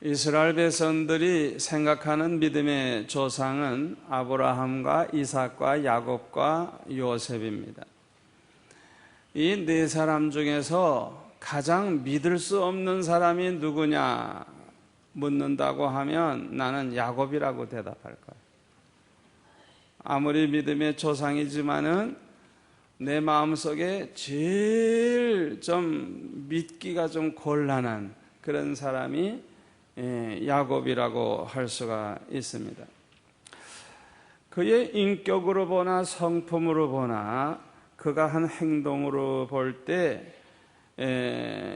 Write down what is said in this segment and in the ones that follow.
이스라엘 백성들이 생각하는 믿음의 조상은 아브라함과 이삭과 야곱과 요셉입니다. 이 네 사람 중에서 가장 믿을 수 없는 사람이 누구냐 묻는다고 하면 나는 야곱이라고 대답할 거예요. 아무리 믿음의 조상이지만은 내 마음속에 제일 좀 믿기가 좀 곤란한 그런 사람이 야곱이라고 할 수가 있습니다. 그의 인격으로 보나 성품으로 보나 그가 한 행동으로 볼 때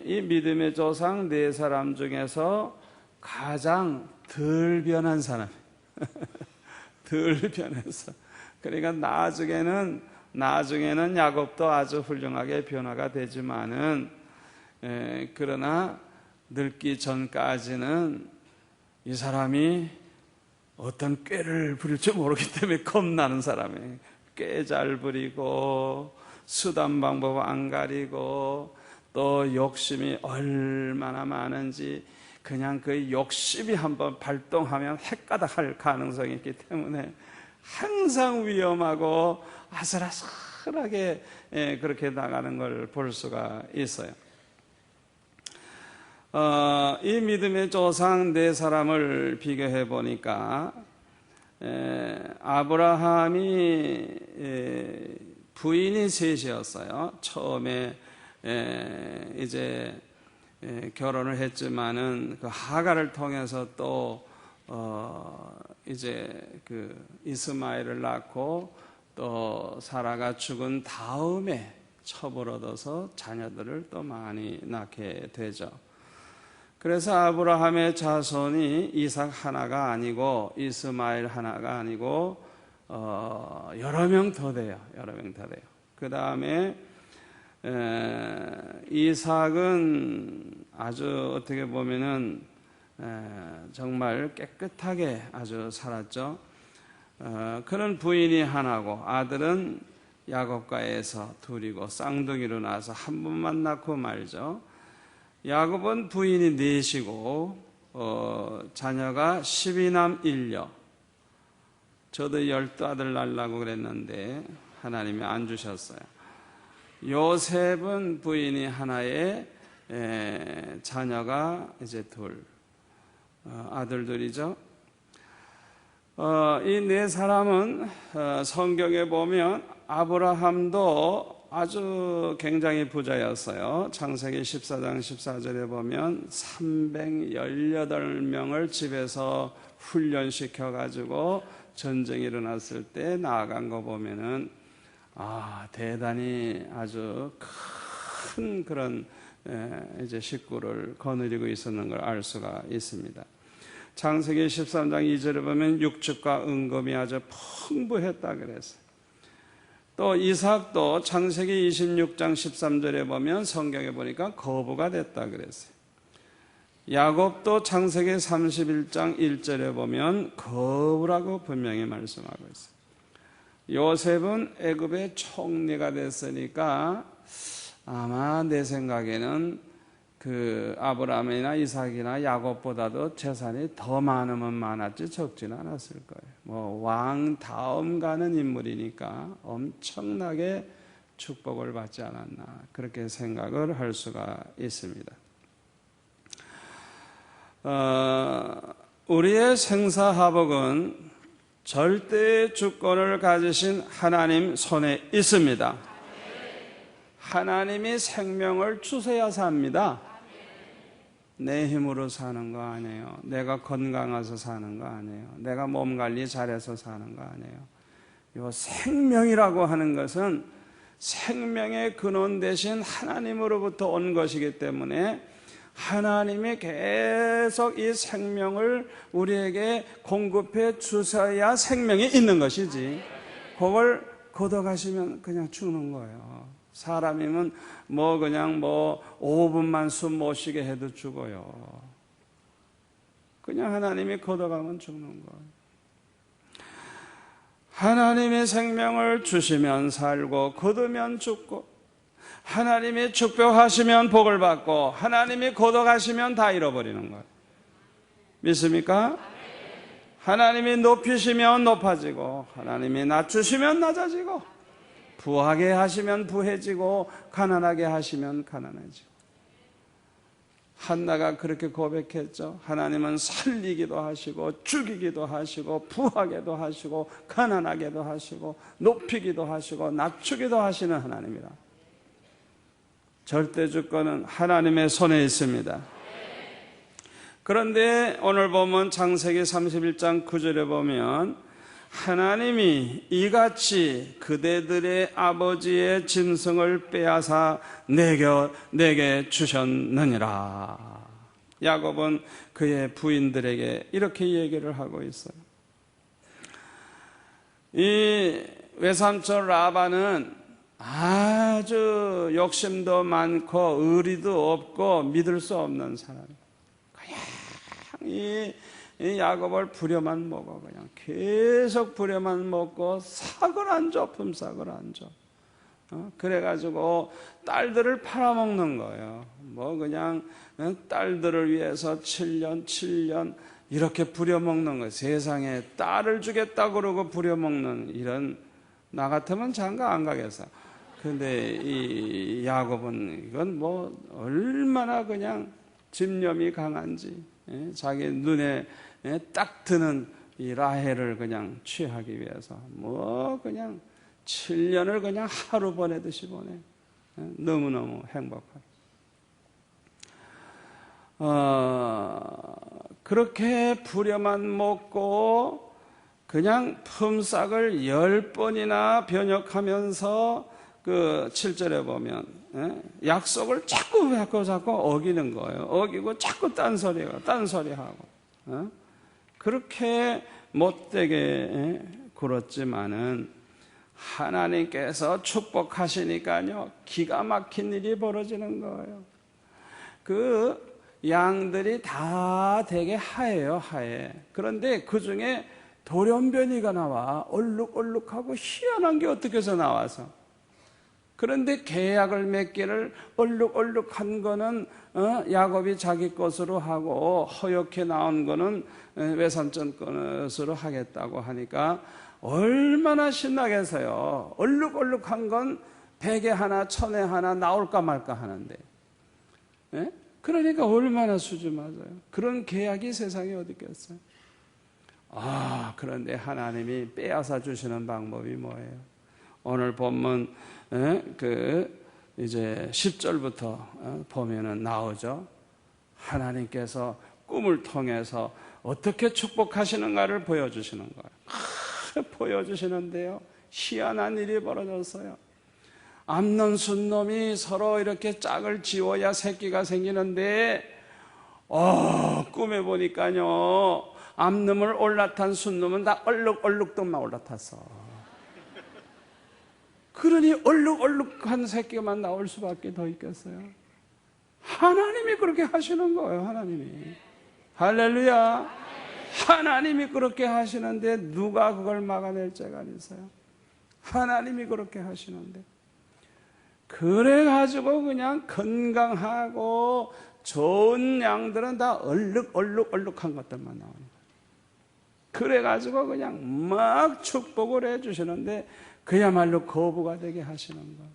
이 믿음의 조상 네 사람 중에서 가장 덜 변한 사람 덜 변해서 그러니까 나중에는 야곱도 아주 훌륭하게 변화가 되지만은 그러나 늙기 전까지는 이 사람이 어떤 꾀를 부릴지 모르기 때문에 겁나는 사람이에요. 꽤 잘 부리고 수단 방법 안 가리고 또 욕심이 얼마나 많은지 그냥 그 욕심이 한번 발동하면 헷가닥할 가능성이 있기 때문에 항상 위험하고 아슬아슬하게 그렇게 나가는 걸 볼 수가 있어요. 이 믿음의 조상 네 사람을 비교해 보니까 아브라함이 부인이 셋이었어요. 처음에 이제 결혼을 했지만은 그 하갈을 통해서 또 이제 그 이스마엘을 낳고 또 사라가 죽은 다음에 첩을 얻어서 자녀들을 또 많이 낳게 되죠. 그래서 아브라함의 자손이 이삭 하나가 아니고 이스마엘 하나가 아니고 여러 명 더 돼요. 그 다음에 이삭은 아주 어떻게 보면은 정말 깨끗하게 아주 살았죠. 그는 부인이 하나고 아들은 야곱과에서 둘이고 쌍둥이로 나서 한 번만 낳고 말죠. 야곱은 부인이 넷이고 자녀가 12남 1녀. 저도 12아들 낳으려고 그랬는데 하나님이 안 주셨어요. 요셉은 부인이 하나에 자녀가 이제 둘, 아들들이죠. 이 네 사람은 성경에 보면 아브라함도 아주 굉장히 부자였어요. 창세기 14장 14절에 보면 318명을 집에서 훈련시켜가지고 전쟁이 일어났을 때 나아간 거 보면은 대단히 아주 큰 그런 이제 식구를 거느리고 있었는 걸 알 수가 있습니다. 창세기 13장 2절에 보면 육축과 은금이 아주 풍부했다 그랬어요. 또 이삭도 창세기 26장 13절에 보면 성경에 보니까 거부가 됐다 그랬어요. 야곱도 창세기 31장 1절에 보면 거부라고 분명히 말씀하고 있어요. 요셉은 애굽의 총리가 됐으니까 아마 내 생각에는 그 아브라함이나 이삭이나 야곱보다도 재산이 더 많으면 많았지 적지는 않았을 거예요. 왕 다음 가는 인물이니까 엄청나게 축복을 받지 않았나 그렇게 생각을 할 수가 있습니다. 우리의 생사화복은 절대의 주권을 가지신 하나님 손에 있습니다. 하나님이 생명을 주셔야 삽니다. 내 힘으로 사는 거 아니에요. 내가 건강해서 사는 거 아니에요. 내가 몸 관리 잘해서 사는 거 아니에요. 이 생명이라고 하는 것은 생명의 근원 대신 하나님으로부터 온 것이기 때문에 하나님이 계속 이 생명을 우리에게 공급해 주셔야 생명이 있는 것이지 그걸 걷어가시면 그냥 죽는 거예요. 사람이면 그냥 5분만 숨 못 쉬게 해도 죽어요. 그냥 하나님이 걷어가면 죽는 거예요. 하나님의 생명을 주시면 살고 거두면 죽고 하나님이 축복하시면 복을 받고 하나님이 걷어가시면 다 잃어버리는 거예요. 믿습니까? 하나님이 높이시면 높아지고 하나님이 낮추시면 낮아지고 부하게 하시면 부해지고 가난하게 하시면 가난해지고. 한나가 그렇게 고백했죠. 하나님은 살리기도 하시고 죽이기도 하시고 부하게도 하시고 가난하게도 하시고 높이기도 하시고 낮추기도 하시는 하나님이다. 절대 주권은 하나님의 손에 있습니다. 그런데 오늘 보면 창세기 31장 9절에 보면 하나님이 이같이 그대들의 아버지의 짐승을 빼앗아 내게 주셨느니라. 야곱은 그의 부인들에게 이렇게 얘기를 하고 있어요. 이 외삼촌 라반은 아주 욕심도 많고 의리도 없고 믿을 수 없는 사람이에요. 그냥 이 야곱을 부려만 먹어. 그냥 계속 부려만 먹고 삭을 안 줘. 품삯을 안 줘. 그래가지고 딸들을 팔아먹는 거예요. 뭐 그냥 딸들을 위해서 7년 이렇게 부려먹는 거예요. 세상에 딸을 주겠다 그러고 부려먹는 이런, 나 같으면 장가 안 가겠어. 근데 이 야곱은 이건 뭐 얼마나 그냥 집념이 강한지, 자기 눈에 딱 드는 이 라헬을 그냥 취하기 위해서 뭐 그냥 7년을 그냥 하루 보내듯이 보내. 너무너무 행복하다. 그렇게 부려만 먹고 그냥 품삯을 10번이나 변역하면서 그 7절에 보면 약속을 자꾸 어기는 거예요. 어기고 자꾸 딴소리하고 그렇게 못되게 굴었지만은 하나님께서 축복하시니까요 기가 막힌 일이 벌어지는 거예요. 그 양들이 다 되게 하얘요. 하얘. 그런데 그 중에 돌연변이가 나와. 얼룩얼룩하고 희한한 게 어떻게 해서 나와서. 그런데 계약을 맺기를 얼룩얼룩한 거는 야곱이 자기 것으로 하고 허옇게 나온 거는 외삼촌 것으로 하겠다고 하니까 얼마나 신나겠어요. 얼룩얼룩한 건 100에 하나 1000에 하나 나올까 말까 하는데, 그러니까 얼마나 수주 맞아요. 그런 계약이 세상에 어디 있겠어요. 그런데 하나님이 빼앗아 주시는 방법이 뭐예요? 오늘 본문 이제 10절부터 보면은 나오죠. 하나님께서 꿈을 통해서 어떻게 축복하시는가를 보여주시는 거예요. 보여주시는데요, 희한한 일이 벌어졌어요. 암논 순놈이 서로 이렇게 짝을 지어야 새끼가 생기는데 꿈에 보니까요 암놈을 올라탄 순놈은 다 얼룩얼룩동만 올라탔어. 그러니 얼룩얼룩한 새끼만 나올 수밖에 더 있겠어요. 하나님이 그렇게 하시는 거예요. 하나님이. 할렐루야. 하나님이 그렇게 하시는데 누가 그걸 막아낼 자가 있어요? 하나님이 그렇게 하시는데. 그래가지고 그냥 건강하고 좋은 양들은 다 얼룩얼룩한 것들만 나오는 거예요. 그래가지고 그냥 막 축복을 해주시는데 그야말로 거부가 되게 하시는 거예요.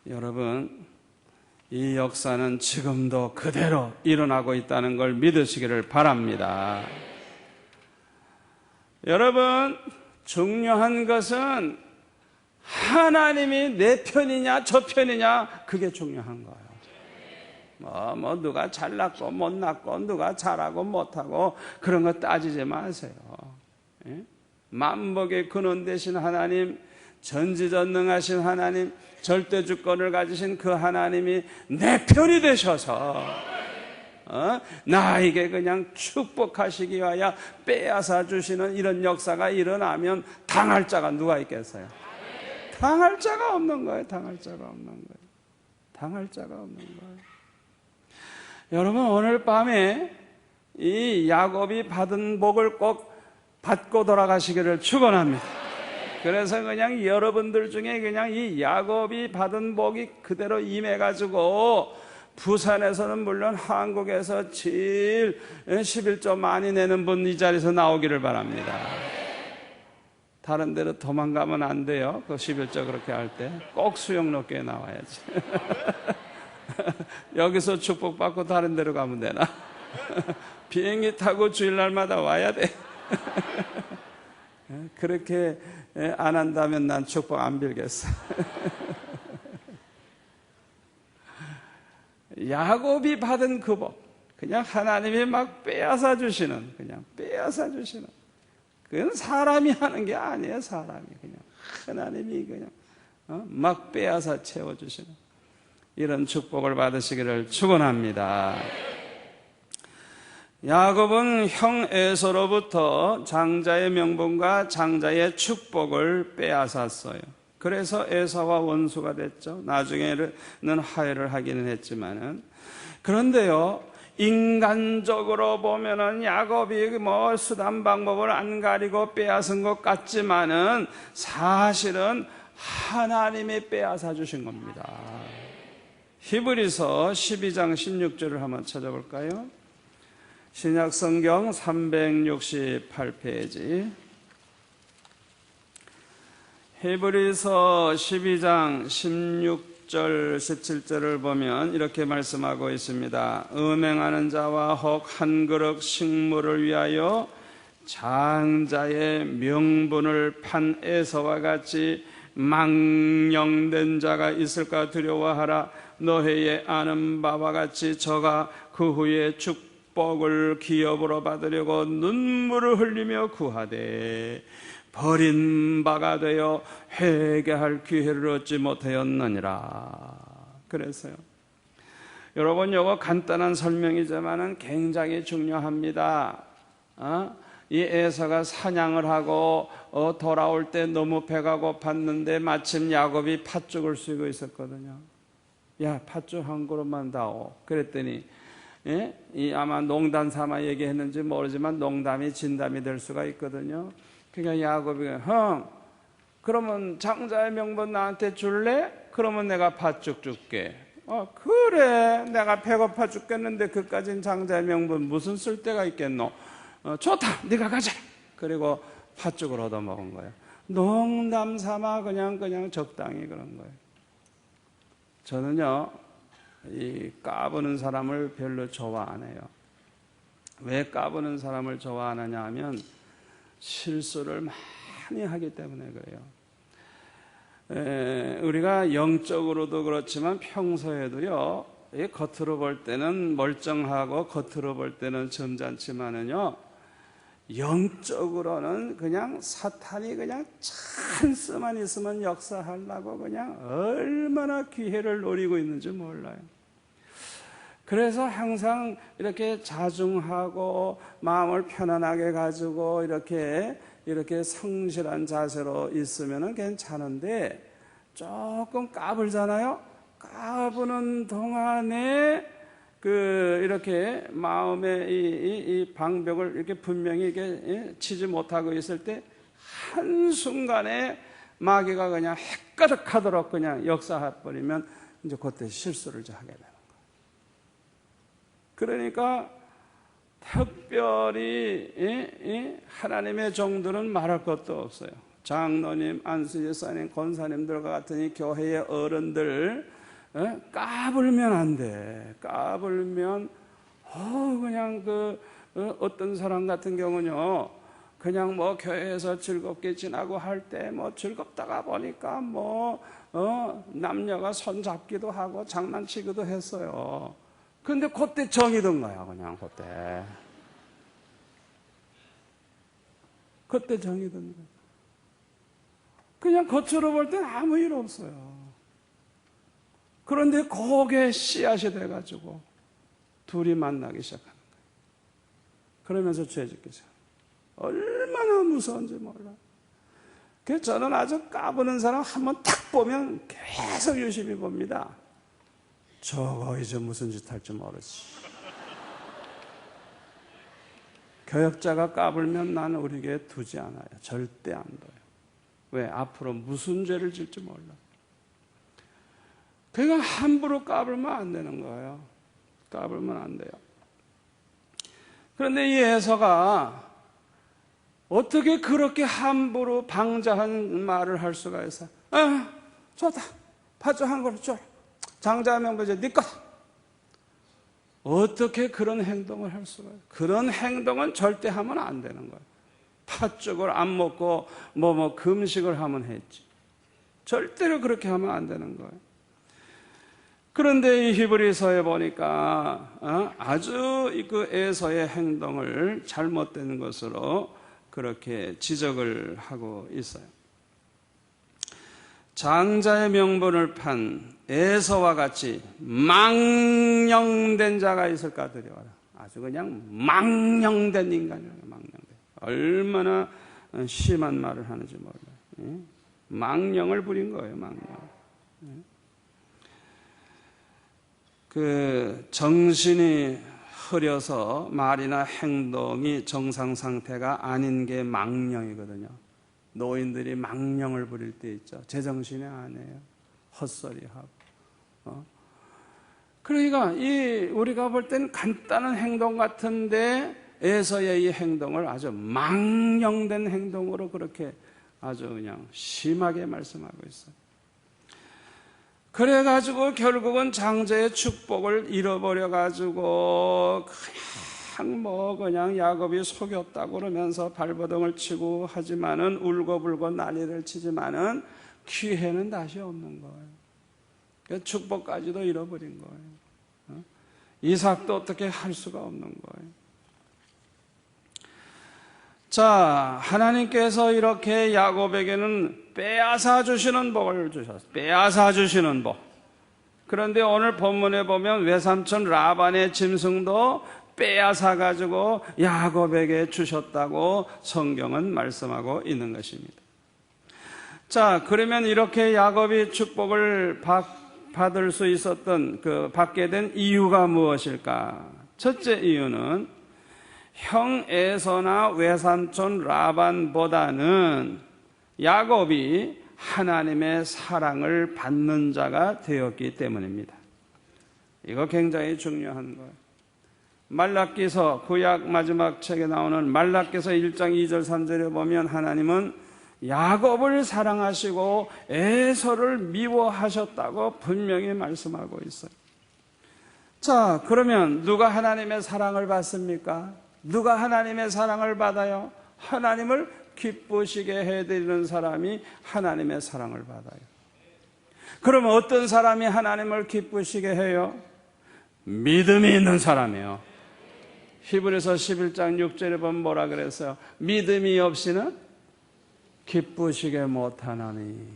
여러분, 이 역사는 지금도 그대로 일어나고 있다는 걸 믿으시기를 바랍니다. 여러분, 중요한 것은 하나님이 내 편이냐 저 편이냐 그게 중요한 거예요. 뭐 누가 잘났고 못났고 누가 잘하고 못하고 그런 거 따지지 마세요. 만복의 근원 되신 하나님, 전지전능하신 하나님, 절대주권을 가지신 그 하나님이 내 편이 되셔서 나에게 그냥 축복하시기 위하여 빼앗아 주시는 이런 역사가 일어나면 당할 자가 누가 있겠어요? 당할 자가 없는 거예요. 당할 자가 없는 거예요. 당할 자가 없는 거예요. 여러분, 오늘 밤에 이 야곱이 받은 복을 꼭 받고 돌아가시기를 축원합니다. 그래서 그냥 여러분들 중에 그냥 이 야곱이 받은 복이 그대로 임해가지고 부산에서는 물론 한국에서 제일 11조 많이 내는 분 이 자리에서 나오기를 바랍니다. 다른 데로 도망가면 안 돼요. 그 11조 그렇게 할 때 꼭 수영로교에 나와야지. 여기서 축복받고 다른 데로 가면 되나? 비행기 타고 주일날마다 와야 돼. 그렇게 안 한다면 난 축복 안 빌겠어. 야곱이 받은 그 복, 그냥 하나님이 막 빼앗아 주시는, 그냥 빼앗아 주시는. 그건 사람이 하는 게 아니에요. 사람이 그냥 하나님이 그냥 막 빼앗아 채워 주시는 이런 축복을 받으시기를 축원합니다. 야곱은 형 에서로부터 장자의 명분과 장자의 축복을 빼앗았어요. 그래서 에서와 원수가 됐죠. 나중에는 화해를 하기는 했지만은. 그런데요, 인간적으로 보면은 야곱이 뭐 수단 방법을 안 가리고 빼앗은 것 같지만은 사실은 하나님이 빼앗아 주신 겁니다. 히브리서 12장 16절을 한번 찾아볼까요? 신약 성경 368페이지. 히브리서 12장 16절 17절을 보면 이렇게 말씀하고 있습니다. 음행하는 자와 혹 한 그릇 식물을 위하여 장자의 명분을 판 에서와 같이 망령된 자가 있을까 두려워하라. 너희의 아는 바와 같이 저가 그 후에 축복을 기업으로 받으려고 눈물을 흘리며 구하되 버린 바가 되어 회개할 기회를 얻지 못하였느니라. 그래서요, 여러분, 이거 간단한 설명이지만은 굉장히 중요합니다. 이 에서가 사냥을 하고 돌아올 때 너무 배가 고팠는데 마침 야곱이 팥죽을 쓰고 있었거든요. 야, 팥죽 한 그릇만 다오. 그랬더니 이 아마 농담 삼아 얘기했는지 모르지만 농담이 진담이 될 수가 있거든요. 그러니까 야곱이 형, 그러면 장자의 명분 나한테 줄래? 그러면 내가 팥죽 줄게. 그래, 내가 배고파 죽겠는데 그까진 장자의 명분 무슨 쓸데가 있겠노? 좋다, 네가 가자. 그리고 팥죽을 얻어먹은 거예요. 농담 삼아 그냥 적당히 그런 거예요. 저는요, 이 까부는 사람을 별로 좋아 안 해요. 왜 까부는 사람을 좋아하느냐 하면 실수를 많이 하기 때문에 그래요. 우리가 영적으로도 그렇지만 평소에도요, 겉으로 볼 때는 멀쩡하고 겉으로 볼 때는 점잖지만은요, 영적으로는 그냥 사탄이 그냥 찬스만 있으면 역사하려고 그냥 얼마나 기회를 노리고 있는지 몰라요. 그래서 항상 이렇게 자중하고 마음을 편안하게 가지고 이렇게 성실한 자세로 있으면 괜찮은데 조금 까불잖아요. 까부는 동안에 이렇게 마음의 이 방벽을 이렇게 분명히 이렇게 치지 못하고 있을 때 한순간에 마귀가 그냥 헷가득하도록 그냥 역사해버리면 이제 그때 실수를 하게 되는 거예요. 그러니까 특별히 하나님의 종들은 말할 것도 없어요. 장로님, 안수제사님, 권사님들과 같은 이 교회의 어른들 까불면 안 돼. 까불면 그냥 어떤 사람 같은 경우는요, 그냥 뭐 교회에서 즐겁게 지나고 할 때 뭐 즐겁다가 보니까 남녀가 손 잡기도 하고 장난치기도 했어요. 근데 그때 정이 든 거야. 그냥 그때 정이 든 거야. 그냥 겉으로 볼 땐 아무 일 없어요. 그런데 거기에 씨앗이 돼가지고 둘이 만나기 시작하는 거예요. 그러면서 죄 짓기 시작해요. 얼마나 무서운지 몰라. 그래서 저는 아주 까부는 사람 한번 탁 보면 계속 유심히 봅니다. 저거 이제 무슨 짓 할지 모르지. 교역자가 까불면 나는 우리 교회에 두지 않아요. 절대 안 둬요. 왜? 앞으로 무슨 죄를 질지 몰라. 그러니까 함부로 까불면 안 되는 거예요. 까불면 안 돼요. 그런데 이 에서가 어떻게 그렇게 함부로 방자한 말을 할 수가 있어? 좋다. 팥죽 한 그릇 줘. 장자 명부제 네 거다. 어떻게 그런 행동을 할 수가 있어요? 그런 행동은 절대 하면 안 되는 거예요. 팥죽을 안 먹고 금식을 하면 했지. 절대로 그렇게 하면 안 되는 거예요. 그런데 이 히브리서에 보니까 아주 그 에서의 행동을 잘못된 것으로 그렇게 지적을 하고 있어요. 장자의 명분을 판 에서와 같이 망령된 자가 있을까 두려워라. 아주 그냥 망령된 인간이에요. 망령된. 얼마나 심한 말을 하는지 몰라요. 망령을 부린 거예요. 망령. 그 정신이 흐려서 말이나 행동이 정상 상태가 아닌 게 망령이거든요. 노인들이 망령을 부릴 때 있죠. 제정신이 아니에요. 헛소리하고. 그러니까 우리가 볼 땐 간단한 행동 같은데 에서의 이 행동을 아주 망령된 행동으로 그렇게 아주 그냥 심하게 말씀하고 있어요. 그래가지고 결국은 장자의 축복을 잃어버려가지고 그냥 야곱이 속였다고 그러면서 발버둥을 치고 하지만은 울고불고 난리를 치지만은 기회는 다시 없는 거예요. 축복까지도 잃어버린 거예요. 이삭도 어떻게 할 수가 없는 거예요. 자, 하나님께서 이렇게 야곱에게는 빼앗아 주시는 복을 주셨어요. 빼앗아 주시는 복. 그런데 오늘 본문에 보면 외삼촌 라반의 짐승도 빼앗아 가지고 야곱에게 주셨다고 성경은 말씀하고 있는 것입니다. 자, 그러면 이렇게 야곱이 축복을 받을 수 있었던 받게 된 이유가 무엇일까? 첫째 이유는 형 에서나 외삼촌 라반보다는 야곱이 하나님의 사랑을 받는 자가 되었기 때문입니다. 이거 굉장히 중요한 거예요. 말라기서 구약 마지막 책에 나오는 말라기서 1장 2절 3절에 보면 하나님은 야곱을 사랑하시고 에서를 미워하셨다고 분명히 말씀하고 있어요. 자, 그러면 누가 하나님의 사랑을 받습니까? 누가 하나님의 사랑을 받아요? 하나님을 기쁘시게 해드리는 사람이 하나님의 사랑을 받아요. 그러면 어떤 사람이 하나님을 기쁘시게 해요? 믿음이 있는 사람이에요. 히브리서 11장 6절에 보면 뭐라 그랬어요? 믿음이 없이는 기쁘시게 못하나니.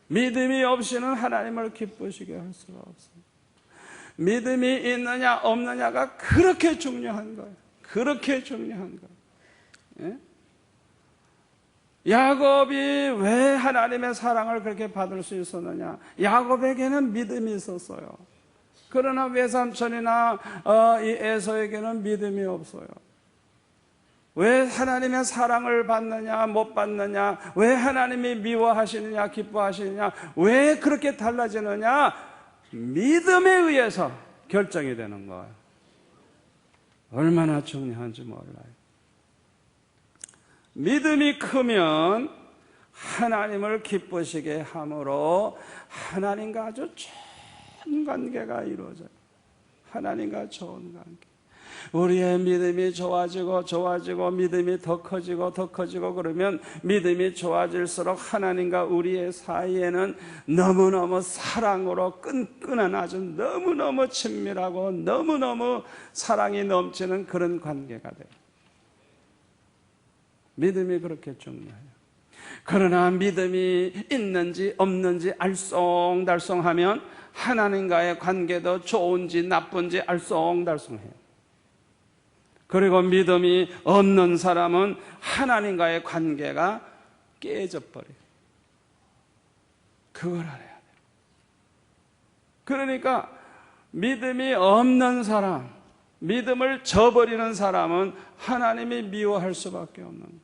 믿음이 없이는 하나님을 기쁘시게 할 수가 없어요. 믿음이 있느냐 없느냐가 그렇게 중요한 거예요. 그렇게 중요한 거예요. 예? 야곱이 왜 하나님의 사랑을 그렇게 받을 수 있었느냐? 야곱에게는 믿음이 있었어요. 그러나 외삼촌이나 이 에서에게는 믿음이 없어요. 왜 하나님의 사랑을 받느냐 못 받느냐, 왜 하나님이 미워하시느냐 기뻐하시느냐, 왜 그렇게 달라지느냐? 믿음에 의해서 결정이 되는 거예요. 얼마나 중요한지 몰라요. 믿음이 크면 하나님을 기쁘시게 함으로 하나님과 아주 좋은 관계가 이루어져요. 하나님과 좋은 관계. 우리의 믿음이 좋아지고 믿음이 더 커지고 그러면 믿음이 좋아질수록 하나님과 우리의 사이에는 너무너무 사랑으로 끈끈한 아주 너무너무 친밀하고 너무너무 사랑이 넘치는 그런 관계가 돼요. 믿음이 그렇게 중요해요. 그러나 믿음이 있는지 없는지 알쏭달쏭하면 하나님과의 관계도 좋은지 나쁜지 알쏭달쏭해요. 그리고 믿음이 없는 사람은 하나님과의 관계가 깨져버려요. 그걸 알아야 돼요. 그러니까 믿음이 없는 사람, 믿음을 저버리는 사람은 하나님이 미워할 수밖에 없는 거예요.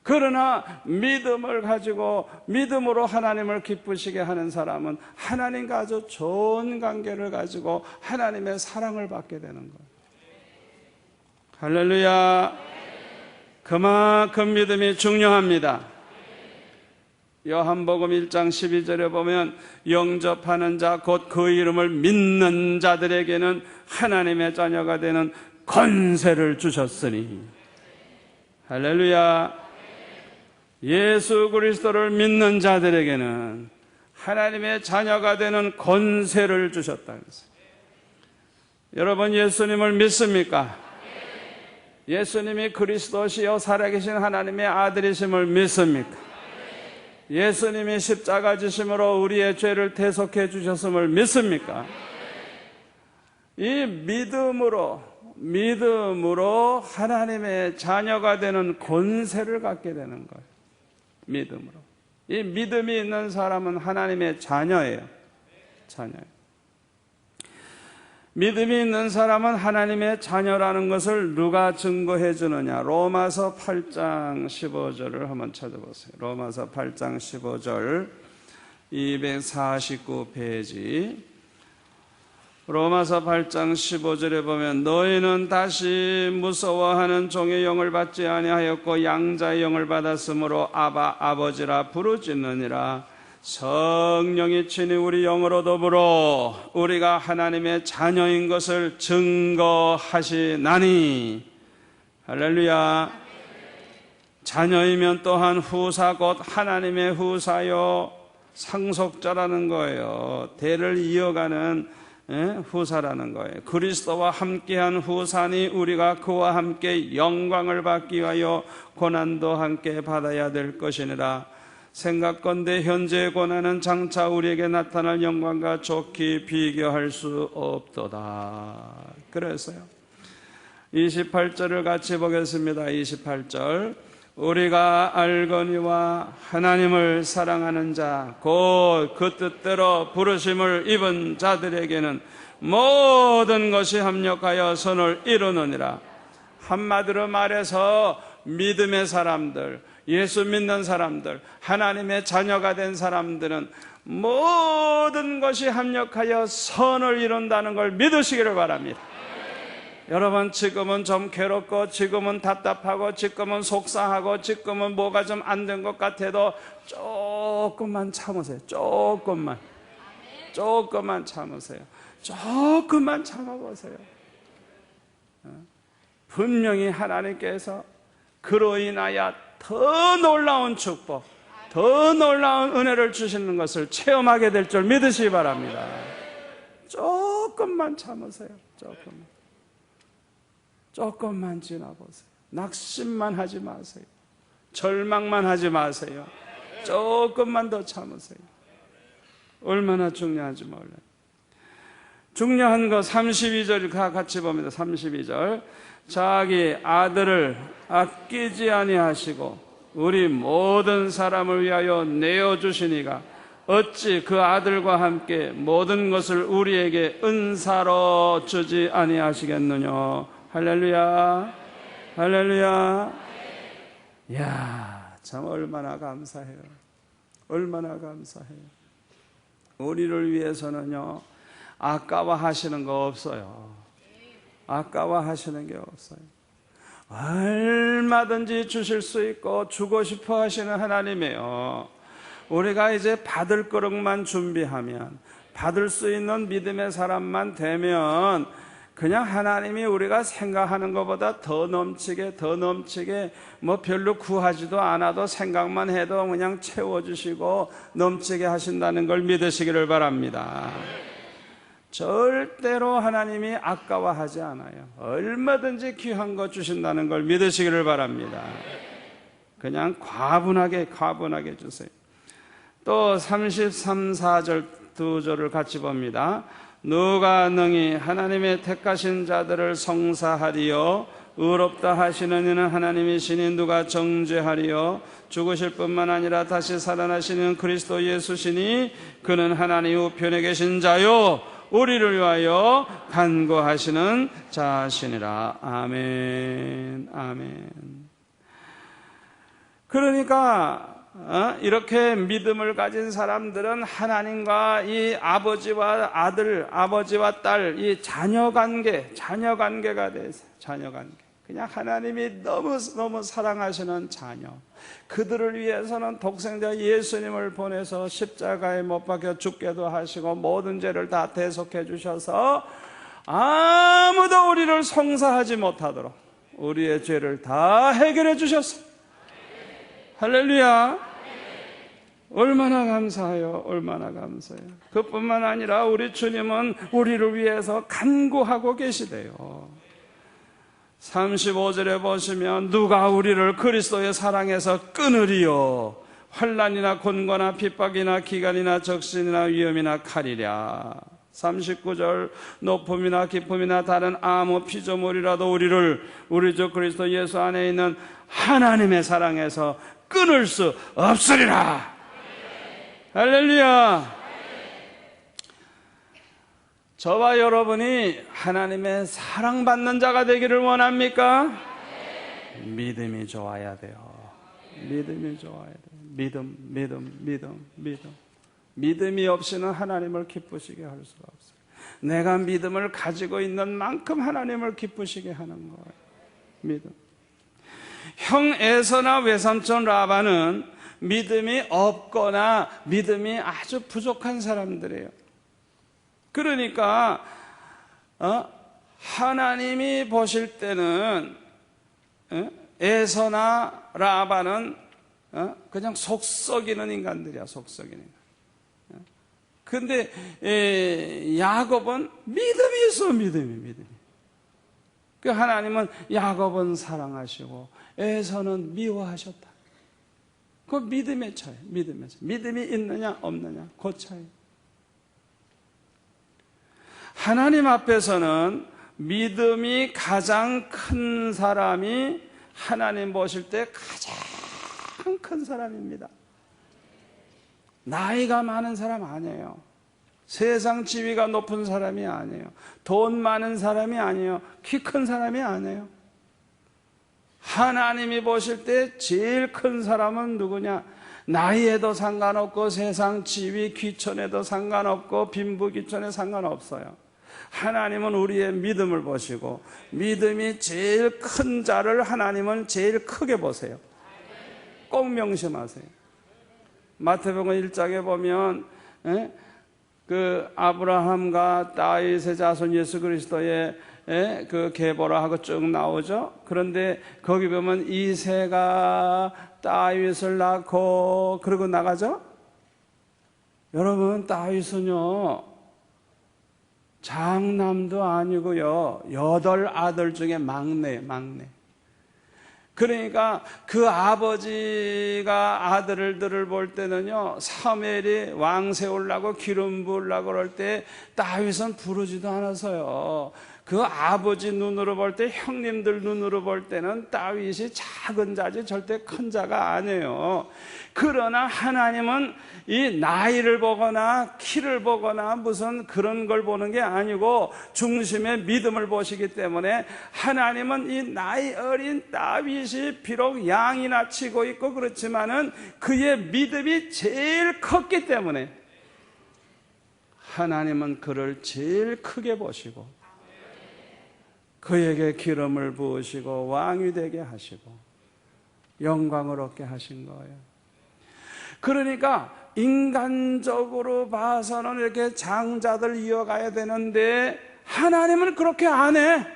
그러나 믿음을 가지고 믿음으로 하나님을 기쁘시게 하는 사람은 하나님과 아주 좋은 관계를 가지고 하나님의 사랑을 받게 되는 거예요. 할렐루야. 그만큼 믿음이 중요합니다. 요한복음 1장 12절에 보면 영접하는 자 곧 그 이름을 믿는 자들에게는 하나님의 자녀가 되는 권세를 주셨으니. 할렐루야. 예수 그리스도를 믿는 자들에게는 하나님의 자녀가 되는 권세를 주셨다는 것입니다. 여러분 예수님을 믿습니까? 예수님이 그리스도시요 살아계신 하나님의 아들이심을 믿습니까? 예수님이 십자가 지심으로 우리의 죄를 대속해 주셨음을 믿습니까? 이 믿음으로 하나님의 자녀가 되는 권세를 갖게 되는 거예요. 믿음으로. 이 믿음이 있는 사람은 하나님의 자녀예요. 자녀예요. 믿음이 있는 사람은 하나님의 자녀라는 것을 누가 증거해 주느냐? 로마서 8장 15절을 한번 찾아보세요. 로마서 8장 15절 249페이지. 로마서 8장 15절에 보면 너희는 다시 무서워하는 종의 영을 받지 아니하였고 양자의 영을 받았으므로 아바 아버지라 부르짖느니라. 성령이 친히 우리 영으로 더불어 우리가 하나님의 자녀인 것을 증거하시나니. 할렐루야. 자녀이면 또한 후사 곧 하나님의 후사요 상속자라는 거예요. 대를 이어가는 후사라는 거예요. 그리스도와 함께한 후사니 우리가 그와 함께 영광을 받기 위하여 고난도 함께 받아야 될 것이니라. 생각건대 현재의 고난은 장차 우리에게 나타날 영광과 좋게 비교할 수 없도다. 그래서요 28절을 같이 보겠습니다. 28절 우리가 알거니와 하나님을 사랑하는 자 곧 그 뜻대로 부르심을 입은 자들에게는 모든 것이 합력하여 선을 이루느니라. 한마디로 말해서 믿음의 사람들, 예수 믿는 사람들, 하나님의 자녀가 된 사람들은 모든 것이 합력하여 선을 이룬다는 걸 믿으시기를 바랍니다. 여러분 지금은 좀 괴롭고 지금은 답답하고 지금은 속상하고 지금은 뭐가 좀 안 된 것 같아도 조금만 참으세요. 조금만 참으세요. 조금만 참아보세요. 분명히 하나님께서 그로 인하여 더 놀라운 축복, 더 놀라운 은혜를 주시는 것을 체험하게 될 줄 믿으시기 바랍니다. 조금만 참으세요. 조금만 지나보세요. 낙심만 하지 마세요. 절망만 하지 마세요. 조금만 더 참으세요. 얼마나 중요한지 몰라요. 중요한 거 32절 같이 봅니다. 32절 자기 아들을 아끼지 아니하시고 우리 모든 사람을 위하여 내어주시니가 어찌 그 아들과 함께 모든 것을 우리에게 은사로 주지 아니하시겠느냐. 할렐루야. 할렐루야. 이야, 참 얼마나 감사해요. 얼마나 감사해요. 우리를 위해서는요 아까워하시는 거 없어요. 아까워하시는 게 없어요. 얼마든지 주실 수 있고 주고 싶어 하시는 하나님이에요. 우리가 이제 받을 거룩만 준비하면, 받을 수 있는 믿음의 사람만 되면 그냥 하나님이 우리가 생각하는 것보다 더 넘치게 뭐 별로 구하지도 않아도 생각만 해도 그냥 채워주시고 넘치게 하신다는 걸 믿으시기를 바랍니다. 절대로 하나님이 아까워하지 않아요. 얼마든지 귀한 거 주신다는 걸 믿으시기를 바랍니다. 그냥 과분하게 주세요. 또 33, 4절 두 절을 같이 봅니다. 누가 능히 하나님의 택하신 자들을 성사하리요 의롭다 하시는 이는 하나님이시니 누가 정죄하리요 죽으실 뿐만 아니라 다시 살아나시는 그리스도 예수시니 그는 하나님 우편에 계신 자요 우리를 위하여 간구하시는 자시니라. 아멘. 아멘. 그러니까 이렇게 믿음을 가진 사람들은 하나님과 이 아버지와 아들, 아버지와 딸, 이 자녀 관계가 돼 있어요. 자녀 관계. 그냥 하나님이 너무 사랑하시는 자녀. 그들을 위해서는 독생자 예수님을 보내서 십자가에 못 박혀 죽게도 하시고 모든 죄를 다 대속해 주셔서 아무도 우리를 송사하지 못하도록 우리의 죄를 다 해결해 주셨어요. 할렐루야. 얼마나 감사해요. 얼마나 감사해요. 그뿐만 아니라 우리 주님은 우리를 위해서 간구하고 계시대요. 35절에 보시면 누가 우리를 그리스도의 사랑에서 끊으리요. 환난이나 곤고나 핍박이나 기간이나 적신이나 위험이나 칼이랴. 39절 높음이나 깊음이나 다른 아무 피조물이라도 우리 주 그리스도 예수 안에 있는 하나님의 사랑에서 끊을 수 없으리라. 할렐루야. 저와 여러분이 하나님의 사랑받는 자가 되기를 원합니까? 믿음이 좋아야 돼요. 믿음이 좋아야 돼요. 믿음. 믿음이 없이는 하나님을 기쁘시게 할 수가 없어요. 내가 믿음을 가지고 있는 만큼 하나님을 기쁘시게 하는 거예요. 믿음. 형 에서나 외삼촌 라반은 믿음이 없거나 믿음이 아주 부족한 사람들이에요. 그러니까 하나님이 보실 때는 에서나 라반은 그냥 속 썩이는 인간들이야. 속 썩이는 인간. 근데 야곱은 믿음이 있어. 믿음이. 그 하나님은 야곱은 사랑하시고 에서는 미워하셨다. 그 믿음의 차이. 믿음이 있느냐 없느냐 그 차이. 하나님 앞에서는 믿음이 가장 큰 사람이 하나님 보실 때 가장 큰 사람입니다. 나이가 많은 사람 아니에요. 세상 지위가 높은 사람이 아니에요. 돈 많은 사람이 아니에요. 키 큰 사람이 아니에요. 하나님이 보실 때 제일 큰 사람은 누구냐? 나이에도 상관없고 세상 지위 귀천에도 상관없고 빈부귀천에 상관없어요. 하나님은 우리의 믿음을 보시고 믿음이 제일 큰 자를 하나님은 제일 크게 보세요. 꼭 명심하세요. 마태복음 1장에 보면 그 아브라함과 다윗의 자손 예수 그리스도의 그 계보라 하고 쭉 나오죠. 그런데 거기 보면 이새가 다윗을 낳고 그러고 나가죠. 여러분 다윗은요 장남도 아니고요 8아들 중에 막내. 그러니까 그 아버지가 아들들을 볼 때는요 사무엘이 왕 세우려고 기름 부으려고 그럴 때 다윗은 부르지도 않아서요. 그 아버지 눈으로 볼 때, 형님들 눈으로 볼 때는 다윗이 작은 자지 절대 큰 자가 아니에요. 그러나 하나님은 이 나이를 보거나 키를 보거나 무슨 그런 걸 보는 게 아니고 중심의 믿음을 보시기 때문에 하나님은 이 나이 어린 다윗이 비록 양이나 치고 있고 그렇지만은 그의 믿음이 제일 컸기 때문에 하나님은 그를 제일 크게 보시고 그에게 기름을 부으시고 왕이 되게 하시고 영광을 얻게 하신 거예요. 그러니까 인간적으로 봐서는 이렇게 장자들 이어가야 되는데 하나님은 그렇게 안 해.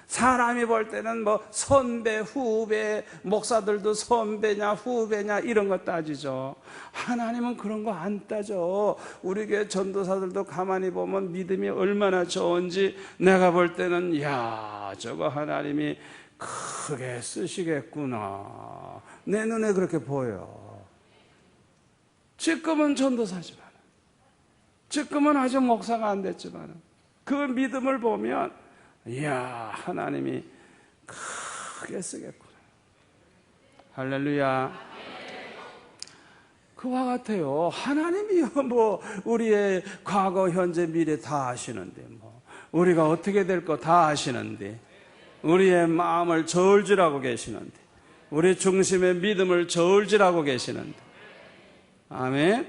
사람이 볼 때는 뭐 선배, 후배, 목사들도 선배냐 후배냐 이런 거 따지죠. 하나님은 그런 거 안 따져. 우리 교회 전도사들도 가만히 보면 믿음이 얼마나 좋은지 내가 볼 때는 야 저거 하나님이 크게 쓰시겠구나 내 눈에 그렇게 보여. 지금은 전도사지만 지금은 아직 목사가 안 됐지만 그 믿음을 보면 이야 하나님이 크게 쓰겠구나. 할렐루야. 그와 같아요. 하나님이요 뭐 우리의 과거 현재 미래 다 아시는데 뭐 우리가 어떻게 될 거 다 아시는데 우리의 마음을 저울질하고 계시는데 우리 중심의 믿음을 저울질하고 계시는데. 아멘.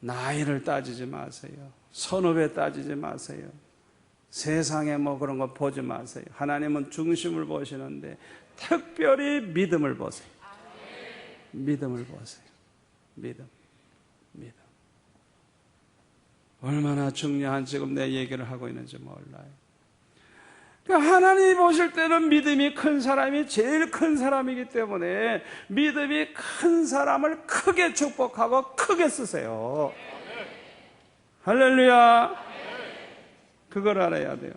나이를 따지지 마세요. 선후배 따지지 마세요. 세상에 뭐 그런 거 보지 마세요. 하나님은 중심을 보시는데 특별히 믿음을 보세요. 믿음을 보세요. 믿음. 얼마나 중요한 지금 내 얘기를 하고 있는지 몰라요. 그러니까 하나님이 보실 때는 믿음이 큰 사람이 제일 큰 사람이기 때문에 믿음이 큰 사람을 크게 축복하고 크게 쓰세요. 할렐루야. 그걸 알아야 돼요.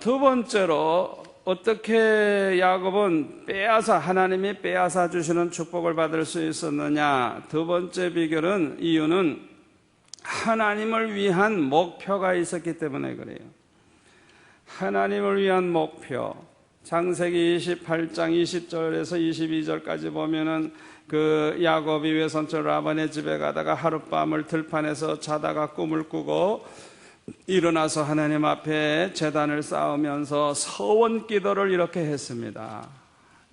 두 번째로 어떻게 야곱은 하나님이 빼앗아 주시는 축복을 받을 수 있었느냐? 두 번째 비결은, 이유는 하나님을 위한 목표가 있었기 때문에 그래요. 하나님을 위한 목표. 창세기 28장 20절에서 22절까지 보면은 그 야곱이 외손자 라반의 집에 가다가 하룻밤을 들판에서 자다가 꿈을 꾸고 일어나서 하나님 앞에 제단을 쌓으면서 서원 기도를 이렇게 했습니다.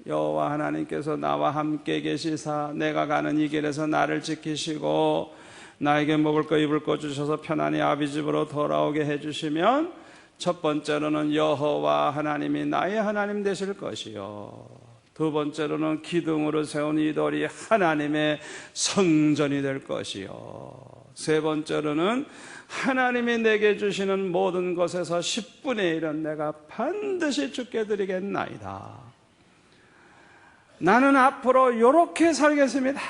여호와 하나님께서 나와 함께 계시사 내가 가는 이 길에서 나를 지키시고 나에게 먹을 거 입을 거 주셔서 편안히 아비 집으로 돌아오게 해주시면, 첫 번째로는 여호와 하나님이 나의 하나님 되실 것이요, 두 번째로는 기둥으로 세운 이 돌이 하나님의 성전이 될 것이요, 세 번째로는 하나님이 내게 주시는 모든 것에서 10분의 1은 내가 반드시 주께 드리겠나이다. 나는 앞으로 이렇게 살겠습니다.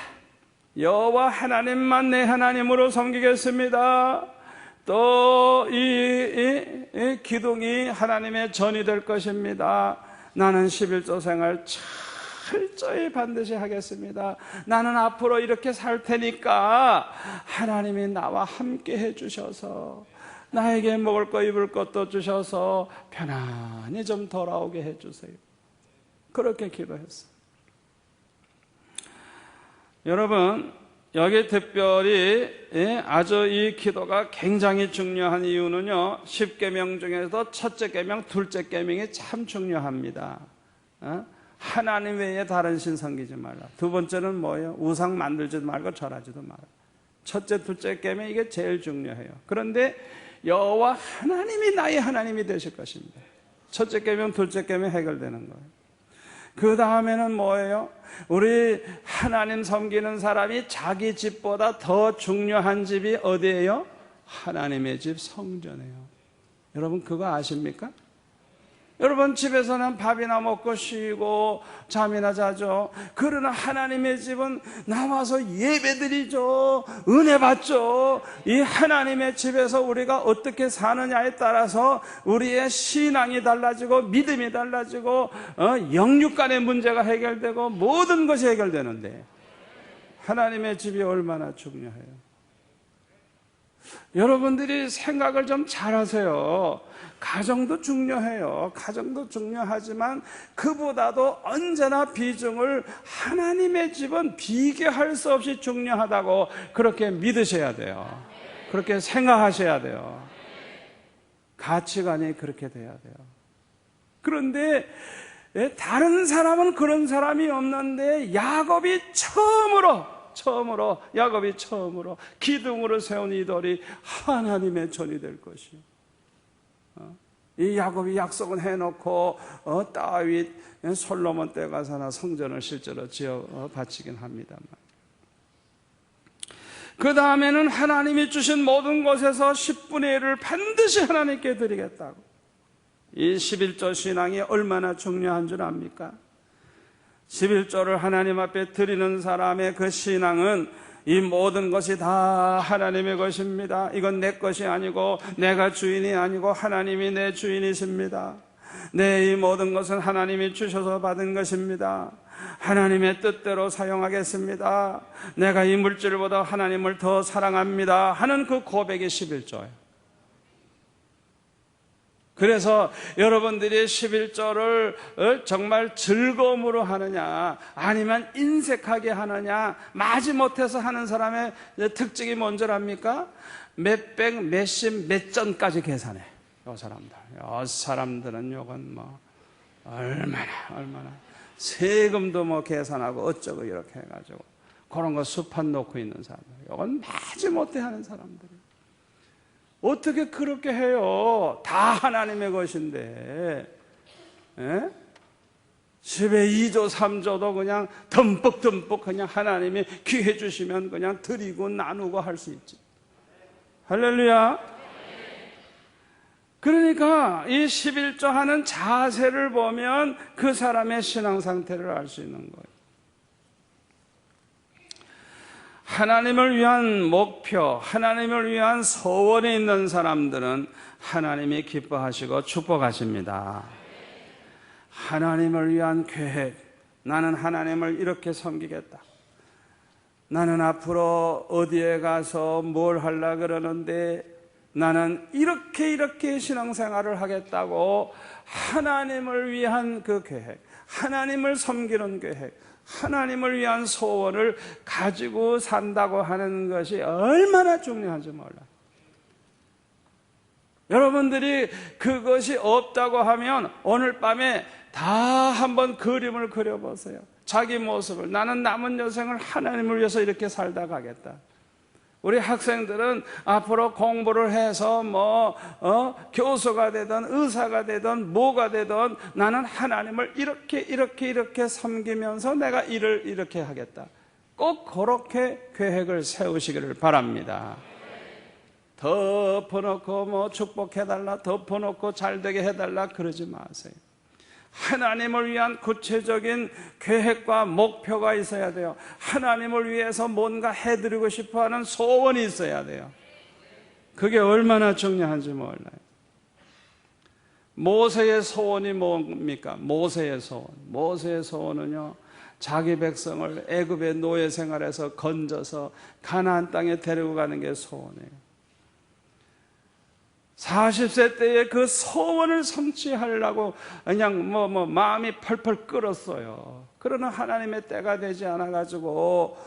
여호와 하나님만 내 하나님으로 섬기겠습니다. 또 이 기둥이 하나님의 전이 될 것입니다. 나는 11조 생활 철저히 반드시 하겠습니다. 나는 앞으로 이렇게 살 테니까 하나님이 나와 함께 해주셔서 나에게 먹을 거 입을 것도 주셔서 편안히 좀 돌아오게 해주세요. 그렇게 기도했어요. 여러분, 여기 특별히 아주 이 기도가 굉장히 중요한 이유는요, 10계명 중에서도 첫째 계명, 둘째 계명이 참 중요합니다. 하나님 외에 다른 신 섬기지 말라. 두 번째는 뭐예요? 우상 만들지도 말고 절하지도 마라. 첫째, 둘째 계명, 이게 제일 중요해요. 그런데 여호와 하나님이 나의 하나님이 되실 것입니다. 첫째 계명, 둘째 계명 해결되는 거예요. 그 다음에는 뭐예요? 우리 하나님 섬기는 사람이 자기 집보다 더 중요한 집이 어디예요? 하나님의 집 성전이에요. 여러분 그거 아십니까? 여러분 집에서는 밥이나 먹고 쉬고 잠이나 자죠. 그러나 하나님의 집은 나와서 예배드리죠. 은혜 받죠. 이 하나님의 집에서 우리가 어떻게 사느냐에 따라서 우리의 신앙이 달라지고 믿음이 달라지고 영육 간의 문제가 해결되고 모든 것이 해결되는데, 하나님의 집이 얼마나 중요해요. 여러분들이 생각을 좀 잘하세요. 가정도 중요해요. 가정도 중요하지만 그보다도 언제나 비중을, 하나님의 집은 비교할 수 없이 중요하다고 그렇게 믿으셔야 돼요. 그렇게 생각하셔야 돼요. 가치관이 그렇게 돼야 돼요. 그런데 다른 사람은 그런 사람이 없는데 야곱이 처음으로 기둥으로 세운 이 돌이 하나님의 전이 될 것이요. 이 야곱이 약속은 해놓고 다윗, 솔로몬 때 가서나 성전을 실제로 지어 바치긴 합니다만, 그 다음에는 하나님이 주신 모든 것에서 10분의 1을 반드시 하나님께 드리겠다고. 이 11조 신앙이 얼마나 중요한 줄 압니까? 11조를 하나님 앞에 드리는 사람의 그 신앙은 이 모든 것이 다 하나님의 것입니다. 이건 내 것이 아니고 내가 주인이 아니고 하나님이 내 주인이십니다. 내 이 모든 것은 하나님이 주셔서 받은 것입니다. 하나님의 뜻대로 사용하겠습니다. 내가 이 물질보다 하나님을 더 사랑합니다 하는 그 고백이 11조예요. 그래서 여러분들이 11조를 정말 즐거움으로 하느냐 아니면 인색하게 하느냐, 마지못해서 하는 사람의 특징이 뭔지 압니까? 몇백, 몇십, 몇 전까지 계산해. 요 사람들은 요건 얼마나 세금도 뭐 계산하고 어쩌고 이렇게 해가지고 그런 거 수판 놓고 있는 사람들, 이건 마지못해 하는 사람들이 어떻게 그렇게 해요? 다 하나님의 것인데, 에? 집에 2조 3조도 그냥 듬뿍 그냥 하나님이 귀해 주시면 그냥 드리고 나누고 할 수 있지. 할렐루야. 그러니까 이 11조 하는 자세를 보면 그 사람의 신앙 상태를 알 수 있는 거예요. 하나님을 위한 목표, 하나님을 위한 소원이 있는 사람들은 하나님이 기뻐하시고 축복하십니다. 하나님을 위한 계획, 나는 하나님을 이렇게 섬기겠다. 나는 앞으로 어디에 가서 뭘 하려고 그러는데 나는 이렇게 신앙생활을 하겠다고 하나님을 위한 그 계획, 하나님을 섬기는 계획, 하나님을 위한 소원을 가지고 산다고 하는 것이 얼마나 중요한지 몰라요. 여러분들이 그것이 없다고 하면 오늘 밤에 다 한번 그림을 그려보세요. 자기 모습을, 나는 남은 여생을 하나님을 위해서 이렇게 살다 가겠다. 우리 학생들은 앞으로 공부를 해서 교수가 되든 의사가 되든 뭐가 되든 나는 하나님을 이렇게 섬기면서 내가 일을 이렇게 하겠다. 꼭 그렇게 계획을 세우시기를 바랍니다. 덮어놓고 축복해달라, 덮어놓고 잘되게 해달라 그러지 마세요. 하나님을 위한 구체적인 계획과 목표가 있어야 돼요. 하나님을 위해서 뭔가 해드리고 싶어하는 소원이 있어야 돼요. 그게 얼마나 중요한지 몰라요. 모세의 소원이 뭡니까? 모세의 소원은요, 자기 백성을 애굽의 노예 생활에서 건져서 가나안 땅에 데리고 가는 게 소원이에요. 40세 때에 그 소원을 성취하려고 그냥 마음이 펄펄 끓었어요. 그러나 하나님의 때가 되지 않아가지고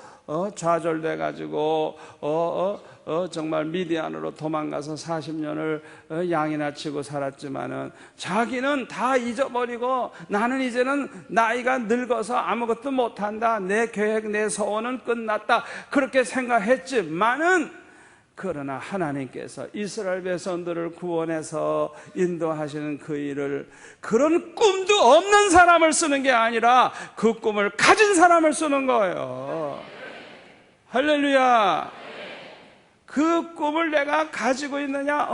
좌절돼가지고 정말 미디안으로 도망가서 40년을 양이나 치고 살았지만은 자기는 다 잊어버리고 나는 이제는 나이가 늙어서 아무것도 못한다. 내 계획, 내 소원은 끝났다. 그렇게 생각했지만은 그러나 하나님께서 이스라엘 백성들을 구원해서 인도하시는 그 일을 그런 꿈도 없는 사람을 쓰는 게 아니라 그 꿈을 가진 사람을 쓰는 거예요. 할렐루야. 그 꿈을 내가 가지고 있느냐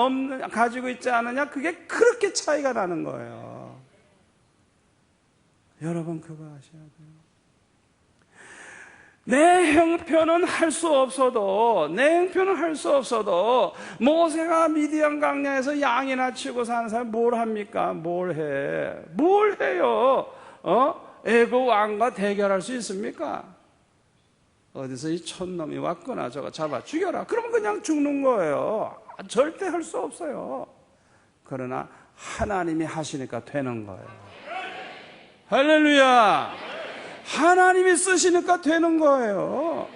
가지고 있지 않느냐, 그게 그렇게 차이가 나는 거예요. 여러분 그거 아셔야 돼요. 내 형편은 할 수 없어도 모세가 미디안 광야에서 양이나 치고 사는 사람이 뭘 합니까? 뭘 해요? 애굽 왕과 대결할 수 있습니까? 어디서 이 촌놈이 왔구나, 저거 잡아 죽여라. 그러면 그냥 죽는 거예요. 절대 할 수 없어요. 그러나 하나님이 하시니까 되는 거예요. 할렐루야. 하나님이 쓰시니까 되는 거예요.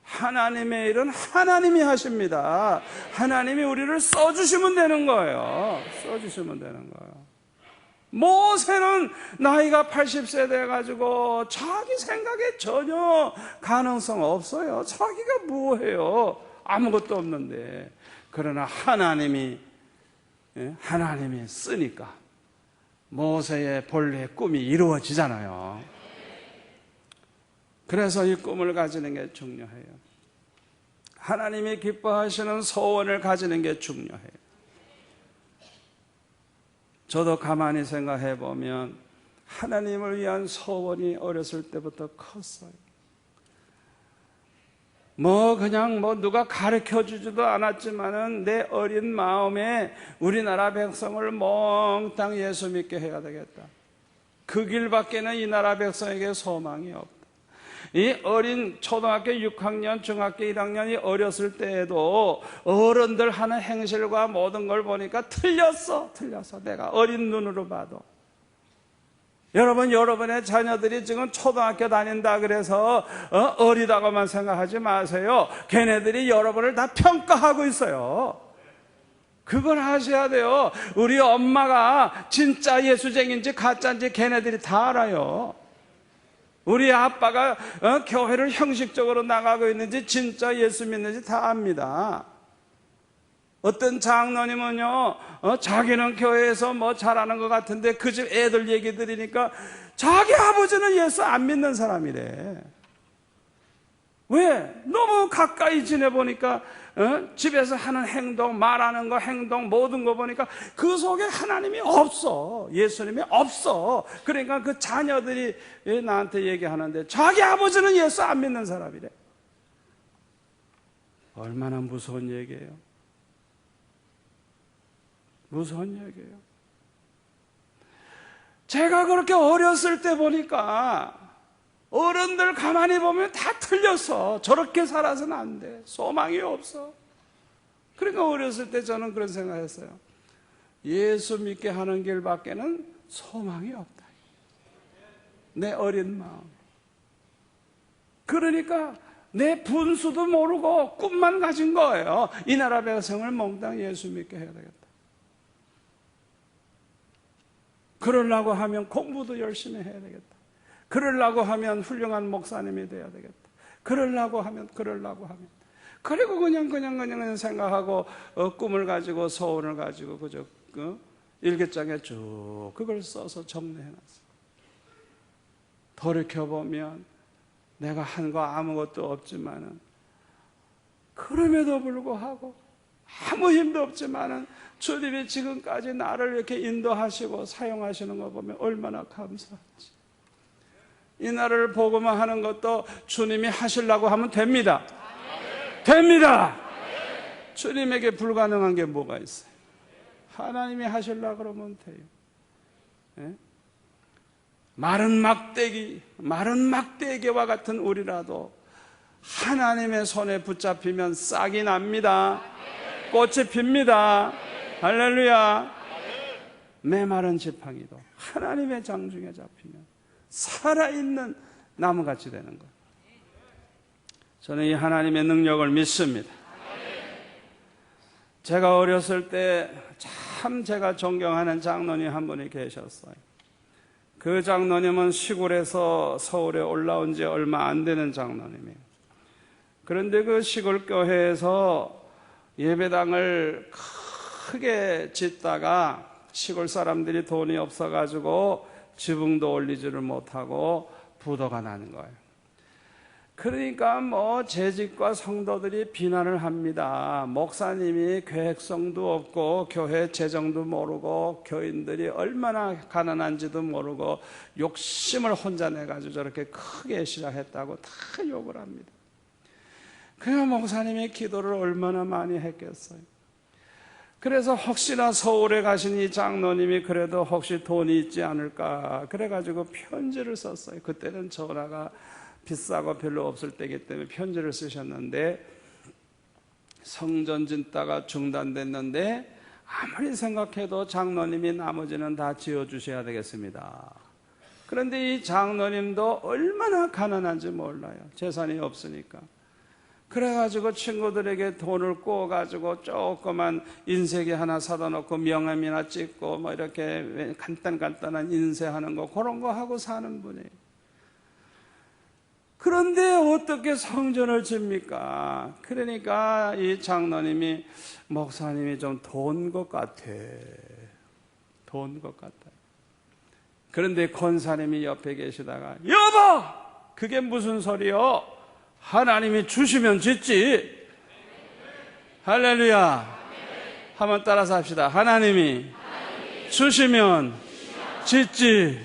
하나님의 일은 하나님이 하십니다. 하나님이 우리를 써주시면 되는 거예요. 써주시면 되는 거예요. 모세는 나이가 80세 돼가지고 자기 생각에 전혀 가능성 없어요. 자기가 뭐해요? 아무것도 없는데. 그러나 하나님이 쓰니까 모세의 본래의 꿈이 이루어지잖아요. 그래서 이 꿈을 가지는 게 중요해요. 하나님이 기뻐하시는 소원을 가지는 게 중요해요. 저도 가만히 생각해 보면 하나님을 위한 소원이 어렸을 때부터 컸어요. 그냥 누가 가르쳐 주지도 않았지만은 내 어린 마음에 우리나라 백성을 몽땅 예수 믿게 해야 되겠다. 그 길밖에는 이 나라 백성에게 소망이 없다. 이 어린 초등학교 6학년, 중학교 1학년이 어렸을 때에도 어른들 하는 행실과 모든 걸 보니까 틀렸어. 내가 어린 눈으로 봐도. 여러분의 자녀들이 지금 초등학교 다닌다 그래서 어리다고만 생각하지 마세요. 걔네들이 여러분을 다 평가하고 있어요. 그걸 하셔야 돼요. 우리 엄마가 진짜 예수쟁인지 가짜인지 걔네들이 다 알아요. 우리 아빠가 교회를 형식적으로 나가고 있는지 진짜 예수 믿는지 다 압니다. 어떤 장로님은요, 자기는 교회에서 뭐 잘하는 것 같은데 그 집 애들 얘기 들으니까 자기 아버지는 예수 안 믿는 사람이래. 왜? 너무 가까이 지내보니까 집에서 하는 행동, 말하는 거, 행동, 모든 거 보니까 그 속에 하나님이 없어. 예수님이 없어. 그러니까 그 자녀들이 나한테 얘기하는데 자기 아버지는 예수 안 믿는 사람이래. 얼마나 무서운 얘기예요. 무서운 얘기예요. 제가 그렇게 어렸을 때 보니까 어른들 가만히 보면 다 틀렸어. 저렇게 살아서는 안 돼. 소망이 없어. 그러니까 어렸을 때 저는 그런 생각했어요. 예수 믿게 하는 길밖에는 소망이 없다. 내 어린 마음. 그러니까 내 분수도 모르고 꿈만 가진 거예요. 이 나라 백성을 몽땅 예수 믿게 해야 되겠다. 그러려고 하면 공부도 열심히 해야 되겠다. 그러려고 하면 훌륭한 목사님이 돼야 되겠다. 그러려고 하면. 그리고 그냥 생각하고 꿈을 가지고 소원을 가지고 그저 일기장에 쭉 그걸 써서 정리해놨어. 돌이켜보면 내가 한 거 아무것도 없지만은 그럼에도 불구하고 아무 힘도 없지만은 주님이 지금까지 나를 이렇게 인도하시고 사용하시는 거 보면 얼마나 감사한지. 이 나라를 복음화 하는 것도 주님이 하시려고 하면 됩니다. 됩니다. 주님에게 불가능한 게 뭐가 있어요? 하나님이 하시려고 그러면 돼요. 예? 마른 막대기와 같은 우리라도 하나님의 손에 붙잡히면 싹이 납니다. 꽃이 핍니다. 할렐루야. 메마른 지팡이도 하나님의 장중에 잡히면 살아있는 나무같이 되는 거예요. 저는 이 하나님의 능력을 믿습니다. 제가 어렸을 때 참 제가 존경하는 장로님 한 분이 계셨어요. 그 장로님은 시골에서 서울에 올라온 지 얼마 안 되는 장로님이에요. 그런데 그 시골 교회에서 예배당을 크게 짓다가 시골 사람들이 돈이 없어가지고 지붕도 올리지를 못하고 부도가 나는 거예요. 그러니까 재직과 성도들이 비난을 합니다. 목사님이 계획성도 없고 교회 재정도 모르고 교인들이 얼마나 가난한지도 모르고 욕심을 혼자 내가지고 저렇게 크게 시작했다고 다 욕을 합니다. 그 목사님이 기도를 얼마나 많이 했겠어요. 그래서 혹시나 서울에 가신 이 장로님이 그래도 혹시 돈이 있지 않을까 그래가지고 편지를 썼어요. 그때는 전화가 비싸고 별로 없을 때이기 때문에 편지를 쓰셨는데 성전 짓다가 중단됐는데 아무리 생각해도 장로님이 나머지는 다 지어주셔야 되겠습니다. 그런데 이 장로님도 얼마나 가난한지 몰라요. 재산이 없으니까. 그래가지고 친구들에게 돈을 구워가지고 조그만 인쇄기 하나 사다 놓고 명함이나 찍고 이렇게 간단한 인쇄하는 거 그런 거 하고 사는 분이에요. 그런데 어떻게 성전을 집니까? 그러니까 이 장로님이 목사님이 좀 돈 것 같아. 돈 것 같아. 그런데 권사님이 옆에 계시다가 여보! 그게 무슨 소리요? 하나님이 주시면 짓지. 할렐루야. 한번 따라서 합시다. 하나님이 주시면 짓지.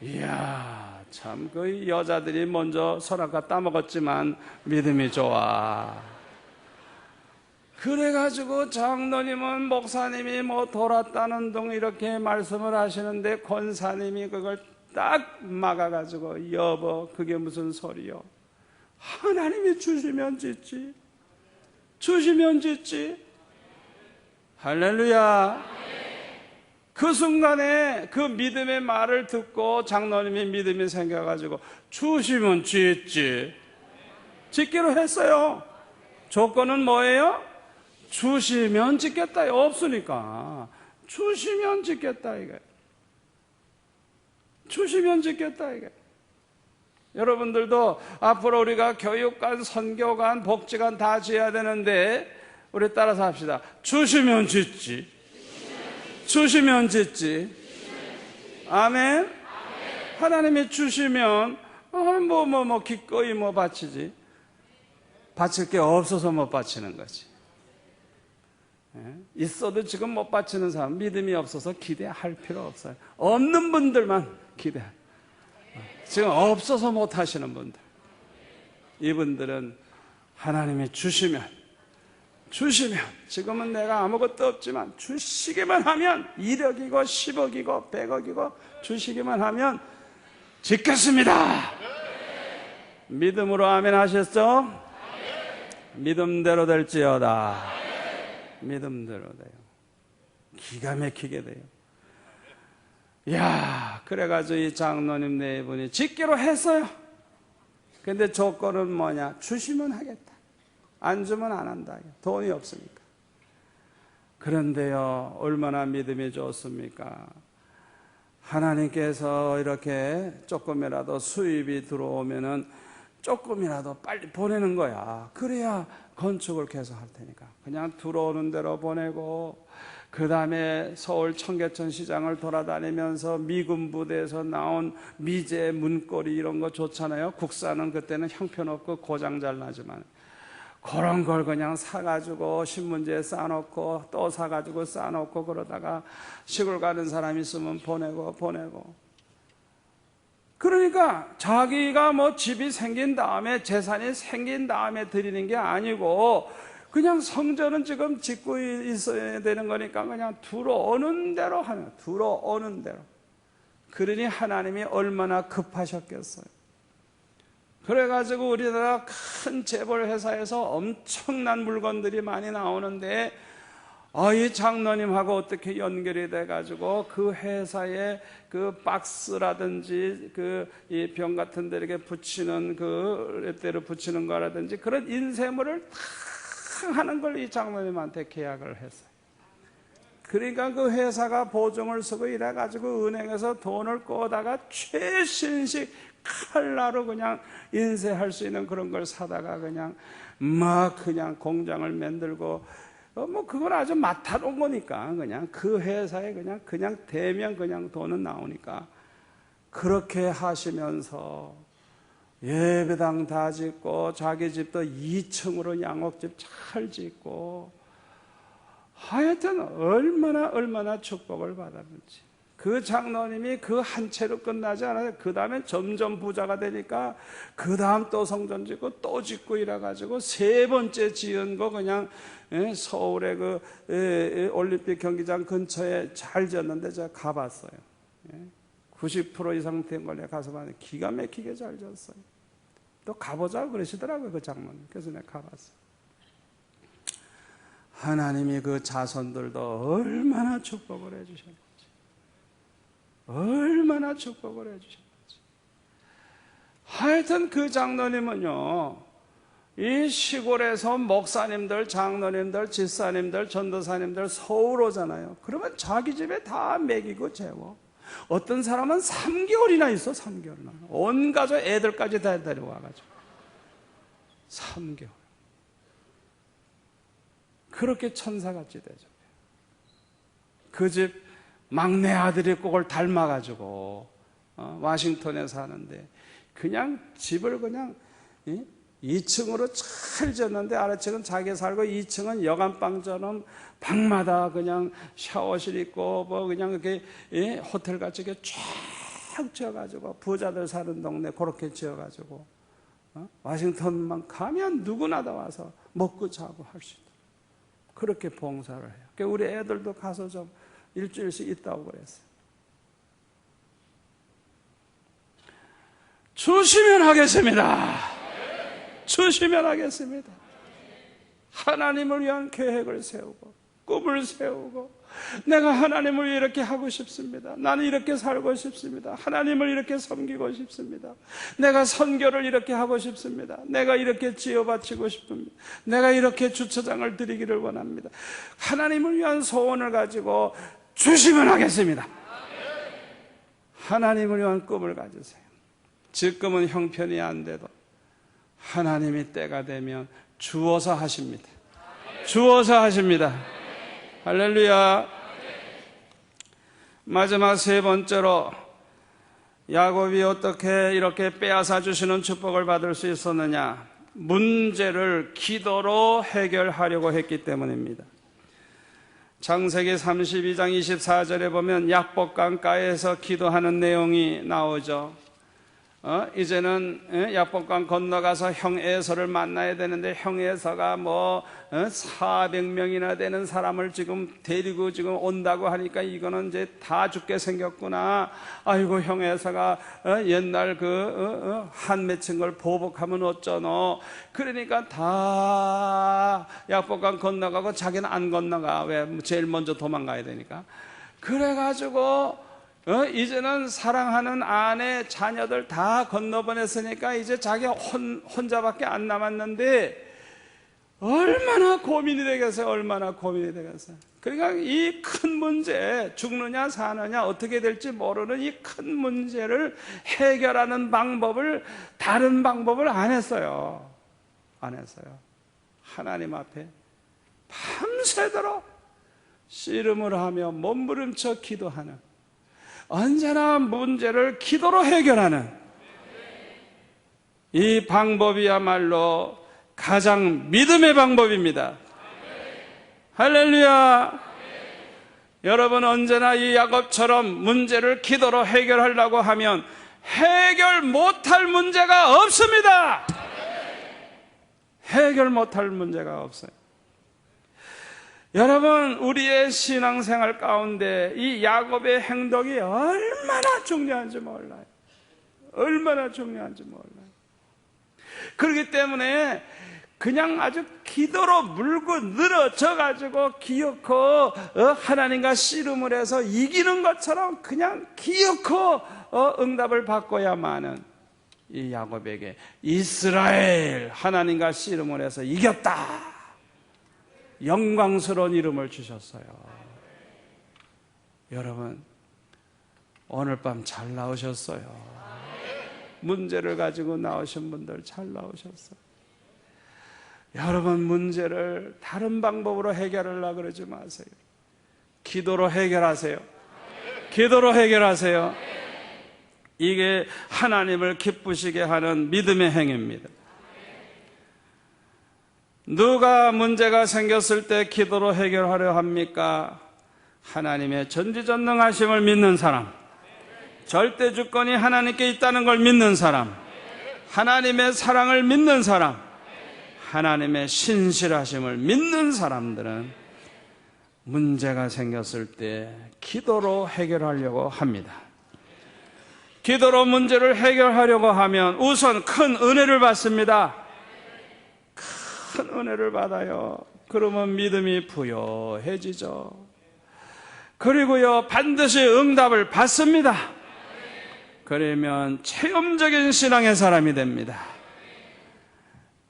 이야. 참, 그 여자들이 먼저 설악과 따먹었지만 믿음이 좋아. 그래가지고 장로님은 목사님이 돌았다는 둥 이렇게 말씀을 하시는데 권사님이 그걸 딱 막아가지고 여보, 그게 무슨 소리요? 하나님이 주시면 짓지. 주시면 짓지. 할렐루야. 그 순간에 그 믿음의 말을 듣고 장로님이 믿음이 생겨가지고 주시면 짓지. 짓기로 했어요. 조건은 뭐예요? 주시면 짓겠다. 없으니까. 주시면 짓겠다, 이게. 주시면 짓겠다, 이게. 여러분들도 앞으로 우리가 교육관, 선교관, 복지관 다 지어야 되는데, 우리 따라서 합시다. 주시면 짓지. 주시면 짓지. 아멘? 하나님이 주시면, 기꺼이 바치지. 바칠 게 없어서 못 바치는 거지. 있어도 지금 못 바치는 사람, 믿음이 없어서 기대할 필요 없어요. 없는 분들만 기대해. 지금 없어서 못 하시는 분들, 이분들은 하나님이 주시면, 지금은 내가 아무것도 없지만 주시기만 하면 1억이고 10억이고 100억이고 주시기만 하면 짓겠습니다. 믿음으로 아멘 하셨죠? 믿음대로 될지어다. 믿음대로 돼요. 기가 막히게 돼요. 이야, 그래가지고 이 장로님 네 분이 짓기로 했어요. 근데 조건은 뭐냐? 주시면 하겠다. 안 주면 안 한다. 돈이 없으니까. 그런데요, 얼마나 믿음이 좋습니까? 하나님께서 이렇게 조금이라도 수입이 들어오면은 조금이라도 빨리 보내는 거야. 그래야 건축을 계속 할 테니까. 그냥 들어오는 대로 보내고, 그 다음에 서울 청계천 시장을 돌아다니면서 미군 부대에서 나온 미제 문고리 이런 거 좋잖아요. 국산은 그때는 형편없고 고장 잘 나지만. 그런 걸 그냥 사가지고 신문지에 싸놓고 또 사가지고 싸놓고 그러다가 시골 가는 사람 있으면 보내고. 그러니까 자기가 집이 생긴 다음에 재산이 생긴 다음에 드리는 게 아니고 그냥 성전은 지금 짓고 있어야 되는 거니까 그냥 들어오는 대로 하는, 들어오는 대로. 그러니 하나님이 얼마나 급하셨겠어요. 그래가지고 우리나라 큰 재벌 회사에서 엄청난 물건들이 많이 나오는데, 이 장로님하고 어떻게 연결이 돼가지고 그 회사에 그 박스라든지 이 병 같은 데 이렇게 붙이는 레대로 붙이는 거라든지 그런 인쇄물을 다 하는 걸 이 장로님한테 계약을 했어요. 그러니까 그 회사가 보증을 쓰고 이래가지고 은행에서 돈을 꺼다가 최신식 칼라로 그냥 인쇄할 수 있는 그런 걸 사다가 그냥 공장을 만들고 그건 아주 맡아놓은 거니까 그냥 그 회사에 그냥 대면 그냥 돈은 나오니까 그렇게 하시면서 예배당 다 짓고 자기 집도 2층으로 양옥집 잘 짓고 하여튼 얼마나 축복을 받았는지. 그 장로님이 그 한 채로 끝나지 않아요. 그 다음에 점점 부자가 되니까 그 다음 또 성전 짓고 또 짓고 이래가지고 세 번째 지은 거 그냥 서울의 올림픽 경기장 근처에 잘 지었는데 제가 가봤어요. 90% 이상 된 걸 내가 가서 봤는데 기가 막히게 잘 지었어요. 또 가보자고 그러시더라고요, 그 장로님. 그래서 내가 가봤어요. 하나님이 그 자손들도 얼마나 축복을 해주셨는지. 얼마나 축복을 해주셨는지. 하여튼 그 장로님은요, 이 시골에서 목사님들, 장로님들, 집사님들, 전도사님들 서울 오잖아요. 그러면 자기 집에 다 먹이고 재워. 어떤 사람은 3개월이나 있어. 3개월이나. 온 가족 애들까지 다 데려와가지고 3개월. 그렇게 천사같이 되죠. 그 집 막내 아들이 그걸 닮아가지고 워싱턴에 사는데 그냥 집을 그냥 2층으로 잘 지었는데 아래층은 자기 살고 2층은 여간방처럼 방마다 그냥 샤워실 있고 그냥 이렇게 호텔같이 이렇게 쫙 지어가지고 부자들 사는 동네 그렇게 지어가지고 워싱턴만 가면 누구나 다 와서 먹고 자고 할 수 있도록 그렇게 봉사를 해요. 그러니까 우리 애들도 가서 좀 일주일씩 있다고 그랬어요. 주시면 하겠습니다. 주시면 하겠습니다. 하나님을 위한 계획을 세우고 꿈을 세우고 내가 하나님을 이렇게 하고 싶습니다. 나는 이렇게 살고 싶습니다. 하나님을 이렇게 섬기고 싶습니다. 내가 선교를 이렇게 하고 싶습니다. 내가 이렇게 지어바치고 싶습니다. 내가 이렇게 주차장을 드리기를 원합니다. 하나님을 위한 소원을 가지고 주시면 하겠습니다. 하나님을 위한 꿈을 가지세요. 지금은 형편이 안 돼도 하나님이 때가 되면 주어서 하십니다. 주어서 하십니다. 할렐루야. 마지막 세 번째로 야곱이 어떻게 이렇게 빼앗아 주시는 축복을 받을 수 있었느냐? 문제를 기도로 해결하려고 했기 때문입니다. 창세기 32장 24절에 보면 약복강가에서 기도하는 내용이 나오죠. 이제는 약복강 건너가서 형 에서를 만나야 되는데 형 에서가 400명이나 되는 사람을 지금 데리고 지금 온다고 하니까 이거는 이제 다 죽게 생겼구나. 아이고 형 에서가 옛날 한 맺힌 걸 보복하면 어쩌노. 그러니까 다 약복강 건너가고 자기는 안 건너가. 왜? 제일 먼저 도망가야 되니까. 그래가지고 이제는 사랑하는 아내, 자녀들 다 건너보냈으니까 이제 자기 혼자밖에 안 남았는데 얼마나 고민이 되겠어요. 얼마나 고민이 되겠어요. 그러니까 이 큰 문제, 죽느냐 사느냐 어떻게 될지 모르는 이 큰 문제를 해결하는 방법을, 다른 방법을 안 했어요. 안 했어요. 하나님 앞에 밤새도록 씨름을 하며 몸부림쳐 기도하는, 언제나 문제를 기도로 해결하는 이 방법이야말로 가장 믿음의 방법입니다. 할렐루야. 여러분 언제나 이 야곱처럼 문제를 기도로 해결하려고 하면 해결 못할 문제가 없습니다. 해결 못할 문제가 없어요. 여러분 우리의 신앙생활 가운데 이 야곱의 행동이 얼마나 중요한지 몰라요. 얼마나 중요한지 몰라요. 그렇기 때문에 그냥 아주 기도로 물고 늘어져 가지고 기어코 하나님과 씨름을 해서 이기는 것처럼 그냥 기어코 응답을 받고야만은 이 야곱에게 이스라엘, 하나님과 씨름을 해서 이겼다, 영광스러운 이름을 주셨어요. 여러분 오늘 밤 잘 나오셨어요. 문제를 가지고 나오신 분들 잘 나오셨어요. 여러분 문제를 다른 방법으로 해결하려고 그러지 마세요. 기도로 해결하세요. 기도로 해결하세요. 이게 하나님을 기쁘시게 하는 믿음의 행위입니다. 누가 문제가 생겼을 때 기도로 해결하려 합니까? 하나님의 전지전능하심을 믿는 사람, 절대 주권이 하나님께 있다는 걸 믿는 사람, 하나님의 사랑을 믿는 사람, 하나님의 신실하심을 믿는 사람들은 문제가 생겼을 때 기도로 해결하려고 합니다. 기도로 문제를 해결하려고 하면 우선 큰 은혜를 받습니다. 큰 은혜를 받아요. 그러면 믿음이 부여해지죠. 그리고요 반드시 응답을 받습니다. 그러면 체험적인 신앙의 사람이 됩니다.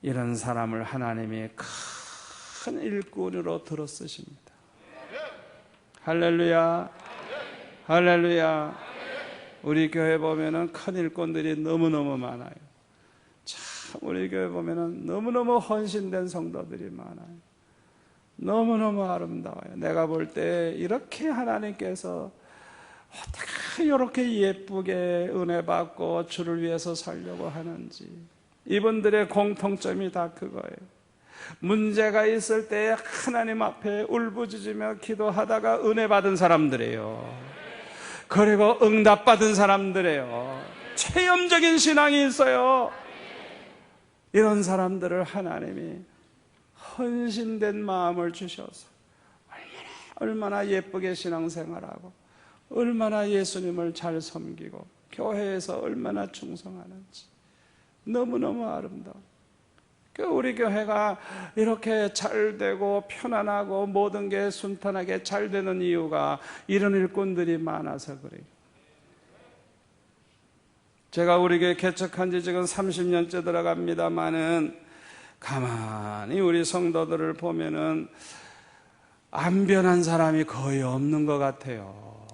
이런 사람을 하나님이 큰 일꾼으로 들어 쓰십니다. 할렐루야. 할렐루야. 우리 교회 보면은 큰 일꾼들이 너무너무 많아요. 참 우리 교회 보면은 너무너무 헌신된 성도들이 많아요. 너무너무 아름다워요. 내가 볼 때 이렇게 하나님께서 어떻게 이렇게 예쁘게 은혜 받고 주를 위해서 살려고 하는지, 이분들의 공통점이 다 그거예요. 문제가 있을 때 하나님 앞에 울부짖으며 기도하다가 은혜 받은 사람들이에요. 그리고 응답 받은 사람들이에요. 체험적인 신앙이 있어요. 이런 사람들을 하나님이 헌신된 마음을 주셔서 얼마나 예쁘게 신앙생활하고 얼마나 예수님을 잘 섬기고 교회에서 얼마나 충성하는지 너무너무 아름다워. 우리 교회가 이렇게 잘 되고 편안하고 모든 게 순탄하게 잘 되는 이유가 이런 일꾼들이 많아서 그래요. 제가 우리 교회 개척한 지 지금 30년째 들어갑니다마는 가만히 우리 성도들을 보면은 안 변한 사람이 거의 없는 것 같아요.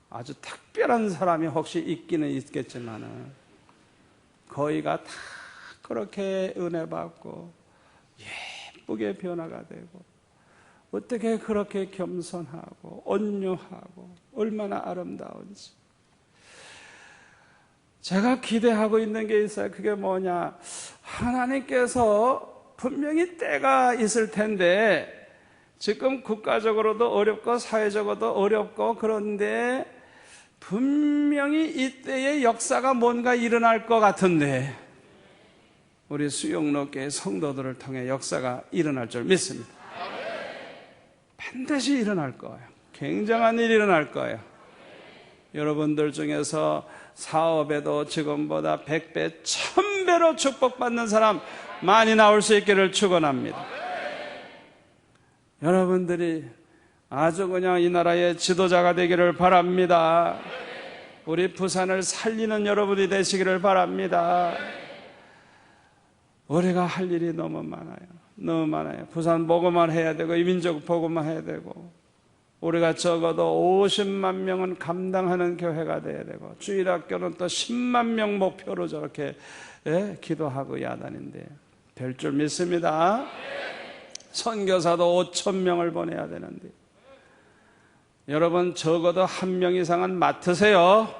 아주 특별한 사람이 혹시 있기는 있겠지만은 거의가 다 그렇게 은혜 받고 예쁘게 변화가 되고 어떻게 그렇게 겸손하고 온유하고 얼마나 아름다운지. 제가 기대하고 있는 게 있어요. 그게 뭐냐, 하나님께서 분명히 때가 있을 텐데 지금 국가적으로도 어렵고 사회적으로도 어렵고 그런데 분명히 이때의 역사가 뭔가 일어날 것 같은데 우리 수영로교회 성도들을 통해 역사가 일어날 줄 믿습니다. 반드시 일어날 거예요. 굉장한 일이 일어날 거예요. 여러분들 중에서 사업에도 지금보다 100배, 1000배로 축복받는 사람 많이 나올 수 있기를 축원합니다. 여러분들이 아주 그냥 이 나라의 지도자가 되기를 바랍니다. 우리 부산을 살리는 여러분이 되시기를 바랍니다. 우리가 할 일이 너무 많아요. 너무 많아요. 부산 보고만 해야 되고 이민족 보고만 해야 되고 우리가 적어도 50만 명은 감당하는 교회가 돼야 되고 주일학교는 또 10만 명 목표로 저렇게 기도하고 야단인데 될 줄 믿습니다. 선교사도 5,000명을 보내야 되는데 여러분 적어도 1명 이상은 맡으세요.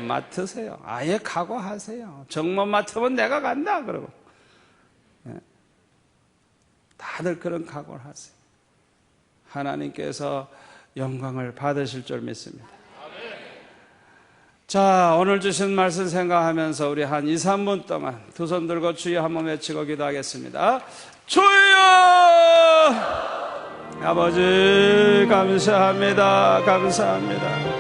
맡으세요. 아예 각오하세요. 정모 맡으면 내가 간다 그러고 다들 그런 각오를 하세요. 하나님께서 영광을 받으실 줄 믿습니다. 자, 오늘 주신 말씀 생각하면서 우리 한 2, 3분 동안 두 손 들고 주여 한번 외치고 기도하겠습니다. 주여! 아버지 감사합니다. 감사합니다.